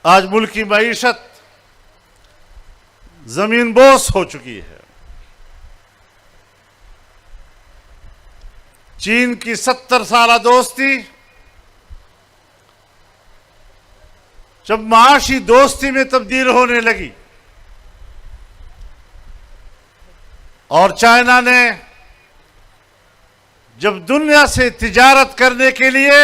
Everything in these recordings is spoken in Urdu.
آج ملک کی معیشت زمین بوس ہو چکی ہے. چین کی 70 سالہ دوستی جب معاشی دوستی میں تبدیل ہونے لگی اور چائنا نے جب دنیا سے تجارت کرنے کے لیے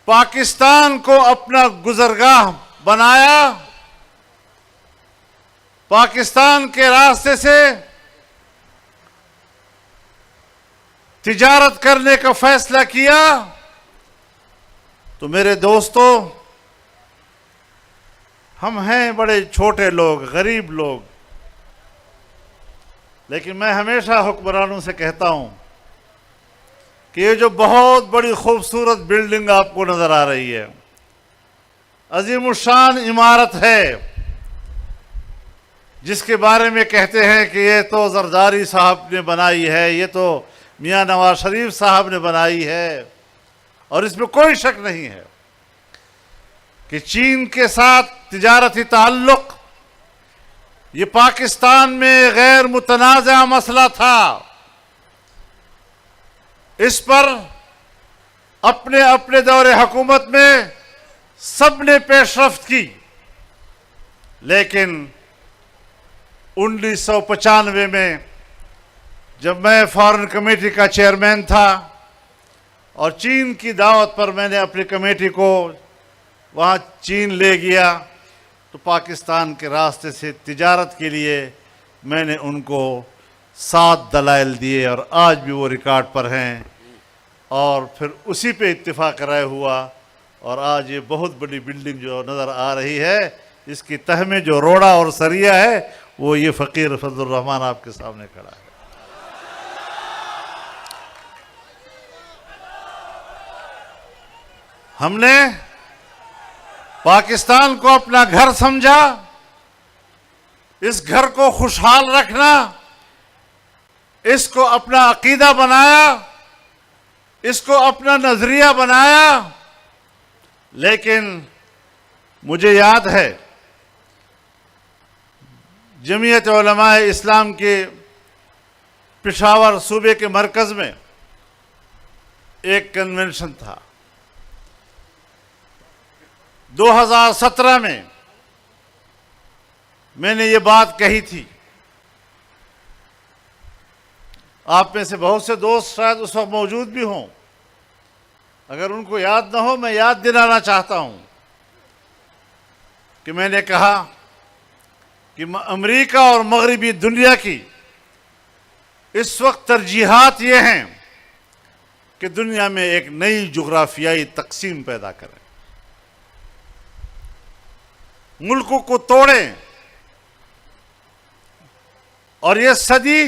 پاکستان کو اپنا گزرگاہ بنایا، پاکستان کے راستے سے تجارت کرنے کا فیصلہ کیا، تو میرے دوستو، ہم ہیں بڑے چھوٹے لوگ، غریب لوگ، لیکن میں ہمیشہ حکمرانوں سے کہتا ہوں کہ یہ جو بہت بڑی خوبصورت بلڈنگ آپ کو نظر آ رہی ہے، عظیم الشان عمارت ہے، جس کے بارے میں کہتے ہیں کہ یہ تو زرداری صاحب نے بنائی ہے، یہ تو میاں نواز شریف صاحب نے بنائی ہے، اور اس میں کوئی شک نہیں ہے کہ چین کے ساتھ تجارتی تعلق یہ پاکستان میں غیر متنازع مسئلہ تھا. اس پر اپنے اپنے دور حکومت میں سب نے پیش رفت کی، لیکن 1995 میں جب میں فارن کمیٹی کا چیئرمین تھا اور چین کی دعوت پر میں نے اپنی کمیٹی کو وہاں چین لے گیا، تو پاکستان کے راستے سے تجارت کے لیے میں نے ان کو 7 دلائل دیے، اور آج بھی وہ ریکارڈ پر ہیں، اور پھر اسی پہ اتفاق رائے ہوا، اور آج یہ بہت بڑی بلڈنگ جو نظر آ رہی ہے، اس کی تہ میں جو روڑا اور سریا ہے وہ یہ فقیر فضل الرحمان آپ کے سامنے کھڑا ہے. ہم نے پاکستان کو اپنا گھر سمجھا، اس گھر کو خوشحال رکھنا، اس کو اپنا عقیدہ بنایا، اس کو اپنا نظریہ بنایا. لیکن مجھے یاد ہے جمعیت علماء اسلام کے پشاور صوبے کے مرکز میں ایک کنونشن تھا 2017 میں نے یہ بات کہی تھی. آپ میں سے بہت سے دوست شاید اس وقت موجود بھی ہوں، اگر ان کو یاد نہ ہو میں یاد دلانا چاہتا ہوں کہ میں نے کہا کہ امریکہ اور مغربی دنیا کی اس وقت ترجیحات یہ ہیں کہ دنیا میں ایک نئی جغرافیائی تقسیم پیدا کریں، ملکوں کو توڑیں، اور یہ صدی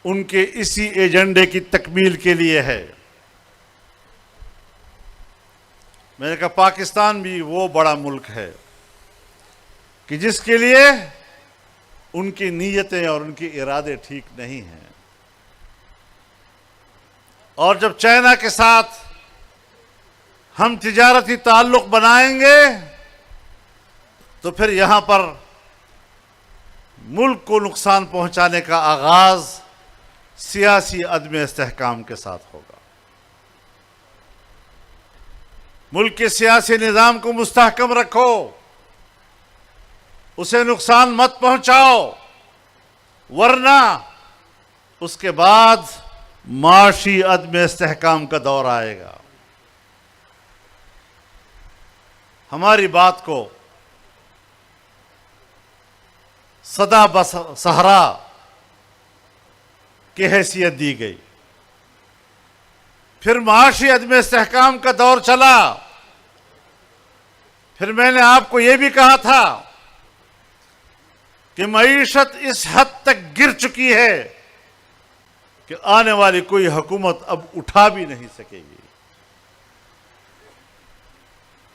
ان کے اسی ایجنڈے کی تکمیل کے لیے ہے. میں نے کہا پاکستان بھی وہ بڑا ملک ہے کہ جس کے لیے ان کی نیتیں اور ان کے ارادے ٹھیک نہیں ہیں. اور جب چائنا کے ساتھ ہم تجارتی تعلق بنائیں گے تو پھر یہاں پر ملک کو نقصان پہنچانے کا آغاز سیاسی عدم استحکام کے ساتھ ہوگا. ملک کے سیاسی نظام کو مستحکم رکھو، اسے نقصان مت پہنچاؤ، ورنہ اس کے بعد معاشی عدم استحکام کا دور آئے گا. ہماری بات کو صدا صحرا کی حیثیت دی گئی، پھر معاشی عدم استحکام کا دور چلا. پھر میں نے آپ کو یہ بھی کہا تھا کہ معیشت اس حد تک گر چکی ہے کہ آنے والی کوئی حکومت اب اٹھا بھی نہیں سکے گی.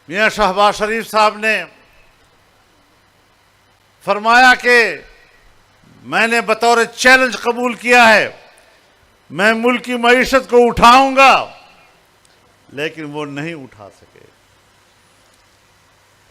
میاں شہباز شریف صاحب نے فرمایا کہ میں نے بطور چیلنج قبول کیا ہے، میں ملک کی معیشت کو اٹھاؤں گا، لیکن وہ نہیں اٹھا سکے.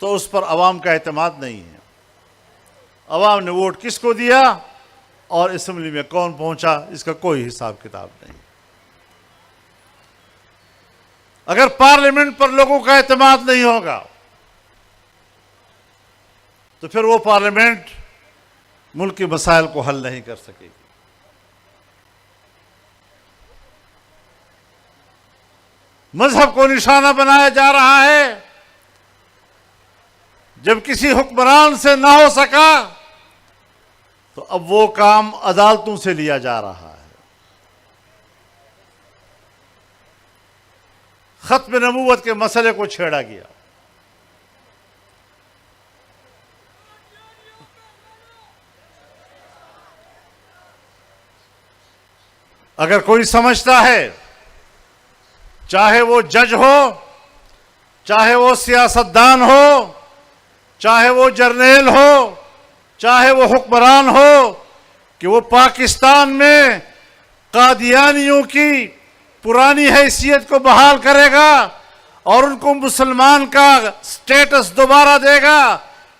تو اس پر عوام کا اعتماد نہیں ہے. عوام نے ووٹ کس کو دیا اور اسمبلی میں کون پہنچا اس کا کوئی حساب کتاب نہیں. اگر پارلیمنٹ پر لوگوں کا اعتماد نہیں ہوگا تو پھر وہ پارلیمنٹ ملک کے مسائل کو حل نہیں کر سکے گی. مذہب کو نشانہ بنایا جا رہا ہے. جب کسی حکمران سے نہ ہو سکا تو اب وہ کام عدالتوں سے لیا جا رہا ہے. ختم نبوت کے مسئلے کو چھیڑا گیا. اگر کوئی سمجھتا ہے چاہے وہ جج ہو، چاہے وہ سیاستدان ہو، چاہے وہ جرنیل ہو، چاہے وہ حکمران ہو، کہ وہ پاکستان میں قادیانیوں کی پرانی حیثیت کو بحال کرے گا اور ان کو مسلمان کا سٹیٹس دوبارہ دے گا،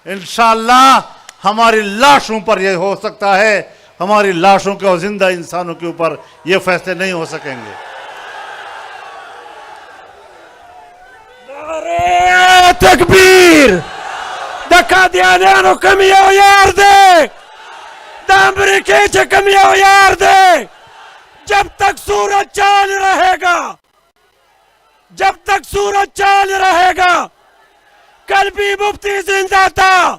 انشاءاللہ ہماری لاشوں پر یہ ہو سکتا ہے. ہماری لاشوں کے اور زندہ انسانوں کے اوپر یہ فیصلے نہیں ہو سکیں گے. نعرہ تکبیر! دا قادیانیانو کم یو یار دے، دا امریکی چا کم یو یار دے. جب تک سورج چاند رہے گا، جب تک سورج چاند رہے گا، کل بھی مفتی زندہ تھا،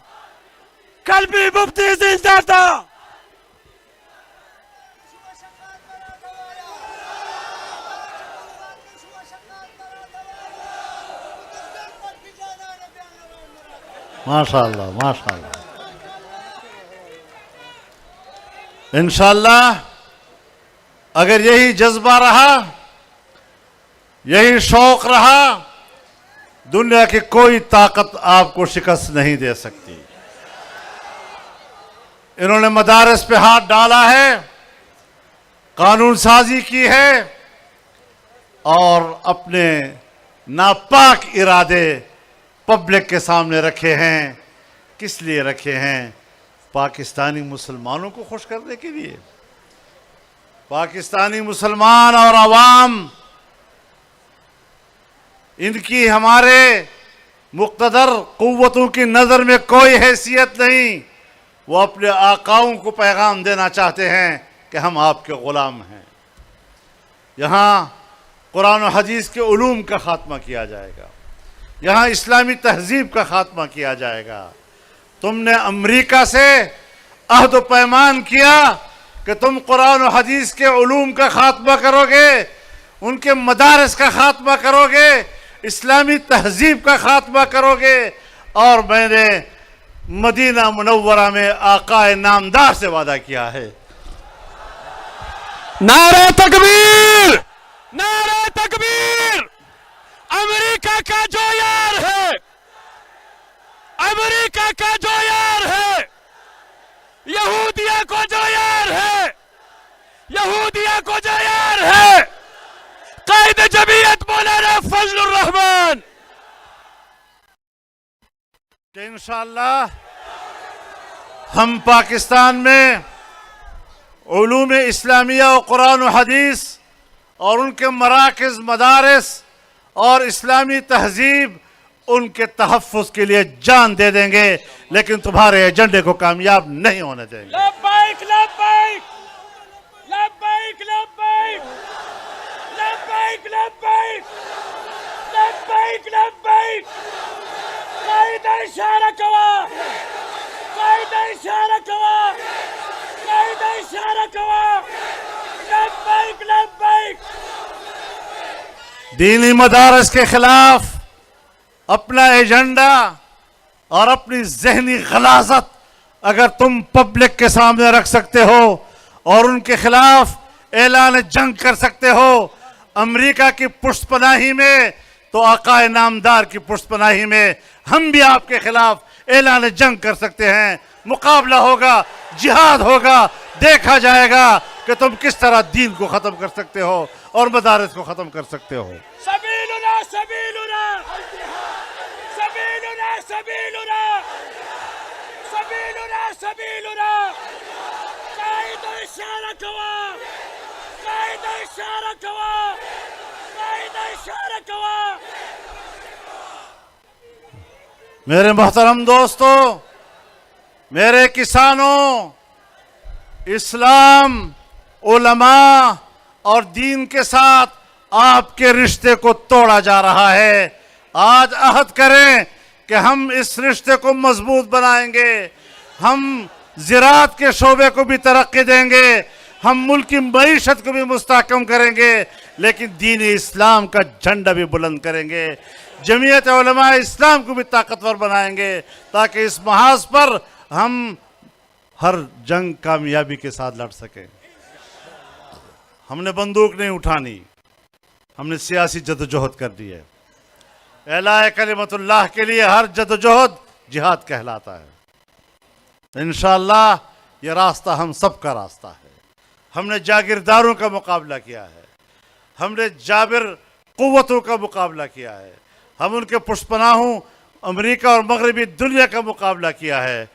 کل بھی مفتی زندہ تھا. ماشاءاللہ ماشاءاللہ. انشاءاللہ اگر یہی جذبہ رہا، یہی شوق رہا، دنیا کی کوئی طاقت آپ کو شکست نہیں دے سکتی. انہوں نے مدارس پہ ہاتھ ڈالا ہے، قانون سازی کی ہے اور اپنے ناپاک ارادے پبلک کے سامنے رکھے ہیں. کس لیے رکھے ہیں؟ پاکستانی مسلمانوں کو خوش کرنے کے لیے. پاکستانی مسلمان اور عوام، ان کی ہمارے مقتدر قوتوں کی نظر میں کوئی حیثیت نہیں. وہ اپنے آقاؤں کو پیغام دینا چاہتے ہیں کہ ہم آپ کے غلام ہیں. یہاں قرآن و حدیث کے علوم کا خاتمہ کیا جائے گا، یہاں اسلامی تہذیب کا خاتمہ کیا جائے گا. تم نے امریکہ سے عہد و پیمان کیا کہ تم قرآن و حدیث کے علوم کا خاتمہ کرو گے، ان کے مدارس کا خاتمہ کرو گے، اسلامی تہذیب کا خاتمہ کرو گے. اور میں نے مدینہ منورہ میں آقا نامدار سے وعدہ کیا ہے. نعرہ تکبیر! نعرہ تکبیر! امریکہ کا جو یار ہے، امریکہ کا جو یار ہے، یہودیہ کو جو یار ہے، یہودیہ کو جو یار ہے، قائد جمعیت مولانا فضل الرحمان. کہ انشاءاللہ ہم پاکستان میں علوم اسلامیہ و قرآن و حدیث اور ان کے مراکز، مدارس اور اسلامی تہذیب، ان کے تحفظ کے لیے جان دے دیں گے، لیکن تمہارے ایجنڈے کو کامیاب نہیں ہونے دیں گے. لبیک لبیک لبیک لبیک لبیک لبیک لبیک لبیک. قائد اشارہ کوا، قائد اشارہ کوا، قائد اشارہ کوا. لبیک لبیک. دینی مدارس کے خلاف اپنا ایجنڈا اور اپنی ذہنی غلاظت اگر تم پبلک کے سامنے رکھ سکتے ہو اور ان کے خلاف اعلان جنگ کر سکتے ہو امریکہ کی پشت پناہی میں، تو آقا نامدار کی پشت پناہی میں ہم بھی آپ کے خلاف اعلان جنگ کر سکتے ہیں. مقابلہ ہوگا، جہاد ہوگا، دیکھا جائے گا کہ تم کس طرح دین کو ختم کر سکتے ہو اور مدارس کو ختم کر سکتے ہو. سبیلنا سبیلنا سبیلنا سبیلنا سبیلنا قائد اشارہ کوا قائد اشارہ کوا قائد اشارہ کوا. میرے محترم دوستو، میرے کسانوں، اسلام، علماء اور دین کے ساتھ آپ کے رشتے کو توڑا جا رہا ہے. آج عہد کریں کہ ہم اس رشتے کو مضبوط بنائیں گے. ہم زراعت کے شعبے کو بھی ترقی دیں گے، ہم ملک کی معیشت کو بھی مستحکم کریں گے، لیکن دین اسلام کا جھنڈا بھی بلند کریں گے. جمعیت علماء اسلام کو بھی طاقتور بنائیں گے تاکہ اس محاذ پر ہم ہر جنگ کامیابی کے ساتھ لڑ سکیں. ہم نے بندوق نہیں اٹھانی، ہم نے سیاسی جدوجہد کر دی ہے. اعلاء کلمت اللہ کے لیے ہر جدوجہد جہاد کہلاتا ہے. انشاءاللہ یہ راستہ ہم سب کا راستہ ہے. ہم نے جاگیرداروں کا مقابلہ کیا ہے، ہم نے جابر قوتوں کا مقابلہ کیا ہے، ہم ان کے پشپناہوں امریکہ اور مغربی دنیا کا مقابلہ کیا ہے.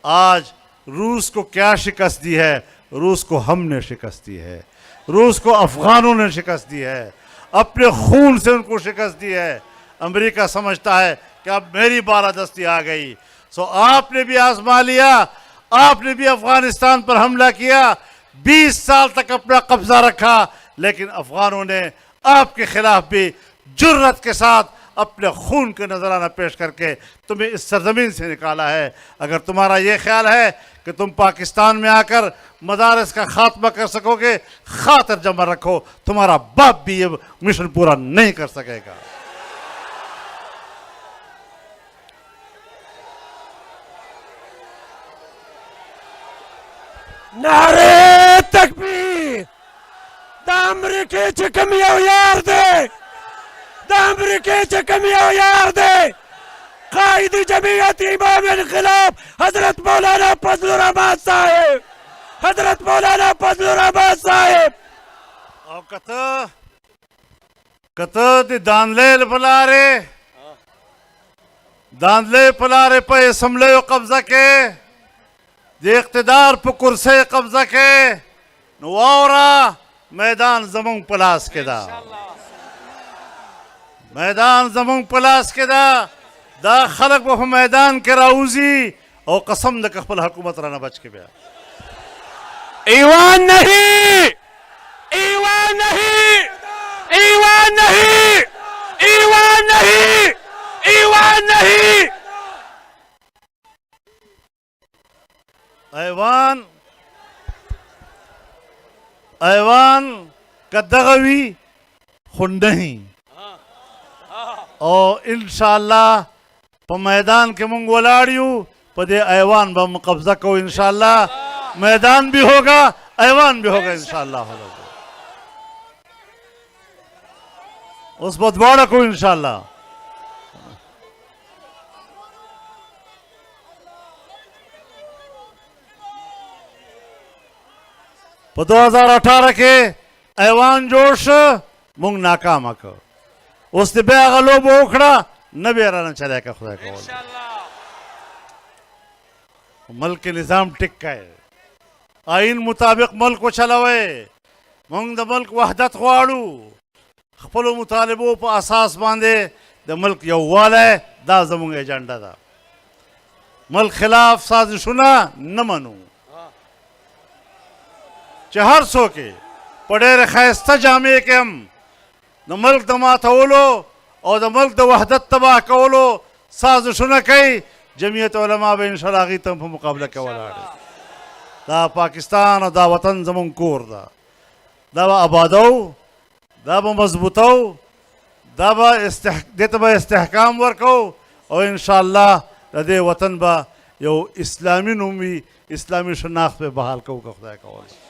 آج روس کو کیا شکست دی ہے؟ روس کو ہم نے شکست دی ہے. روس کو افغانوں نے شکست دی ہے، اپنے خون سے ان کو شکست دی ہے. امریکہ سمجھتا ہے کہ اب میری بالادستی آ گئی. سو آپ نے بھی آزما لیا، آپ نے بھی افغانستان پر حملہ کیا، 20 سال تک اپنا قبضہ رکھا، لیکن افغانوں نے آپ کے خلاف بھی جرت کے ساتھ اپنے خون کے نذرانہ پیش کر کے تمہیں اس سرزمین سے نکالا ہے. اگر تمہارا یہ خیال ہے کہ تم پاکستان میں آ کر مدارس کا خاتمہ کر سکو گے، خاطر جمع رکھو، تمہارا باپ بھی یہ مشن پورا نہیں کر سکے گا. نعرہ تکبیر! دا امریکی چه کمیو یار دے، دا امریکی چه کمیو یار دے. قائد جمعیت امام انقلاب حضرت مولانا فضل الرحمان صاحب، حضرت مولانا فضل الرحمان صاحب. او کتا دی دانلیل پلارے، دانلے پلارے پہ اسمبلی و قبضہ کے، دی اقتدار پہ کرسی قبضہ کے، نوارا میدان زمون پلاس کے دا، میدان زمون پلاس کے دا. دا خلق وہ میدان کے راوزی اور قسم دک خپل حکومت رانا بچ کے بیا. ایوان نہیں، ایوان نہیں، ایوان نہیں، ایوان نہیں، ایوان نہیں. ایوان ایوان کا دغوی خون نہیں. اور انشاءاللہ پا میدان کے منگ ولاڑیو پا دے ایوان با قبضہ کو. انشاءاللہ میدان بھی ہوگا، ایوان بھی ہوگا انشاءاللہ. اس بدواڑا کو انشاءاللہ. پا 2018 کے ایوان جوش منگ ناکام اکا. اس نے بے آغا لوب اوکھڑا نبی ارانا چلے کا خدا کا والا. ملک نظام ٹکا ہے، آئین مطابق ملک کو چلاوے. منگ دا ملک وحدت خوارو، خپلو مطالبو پا اساس باندے دا ملک یووال ہے. دا زمونگ ایجنڈا دا. ملک خلاف سازشونا نمانو، چہر سو کے پڑے رخیستہ جامعے کے ہم دا ملک دا ماتولو اور دا ملک دا وحدت تباہ کولو سازشونا کئی. جمعیت علماء بے انشاءاللہ آگی تم پہ مقابلہ کے والا ہے. دا پاکستان اور دا وطن زمون کور دا، دا با آبادو، دا با مضبوطو، دا با دیتا با استحکام ورکو. اور انشاءاللہ دا دے وطن با یو اسلامی نومی اسلامی شناخت پہ بحال کو خدا کا والا.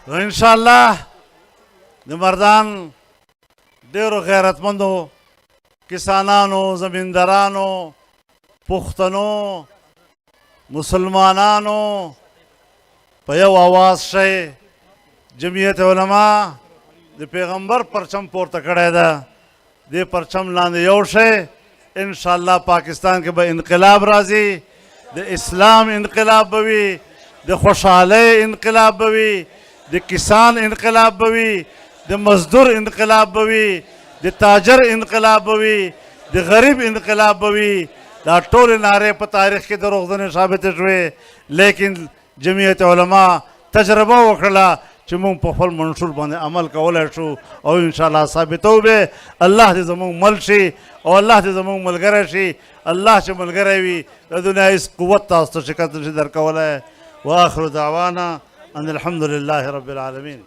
تو انشاءاللہ دی مردان دیرو غیرت مندو، کسانانو، زمیندارانو، پختنو، مسلمانانو، په یو آواز شئ. جمعیت علما د پیغمبر پرچم پورته کړی ده. دې پرچم لاندې یو شئ. انشاءالله پاکستان کې به انقلاب راځي. د اسلام انقلاب به وي، د خوشحالۍ انقلاب به وي، د کسان انقلاب به وي، د مزدور انقلاب به وي، د تاجر انقلاب به وي، د غریب انقلاب به وي. دا ټولې نارې په تاریخ کې دروغجنې ثابتې شوې، لیکن جمعیت علما تجربه وکړله چې موږ په خپل منشور باندې عمل کولی شو او انشاءالله ثابتو به. الله دې زموږ مل شي او الله دې زموږ ملګری شي. الله چې ملګری وي د دنیا هېڅ قوت تاسو ته شکست نشي درکولی. واخر دعوانا ان الحمد لله رب العالمین.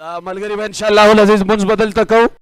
ملګری به ان شاء الله العزیز منځ بدل تکو.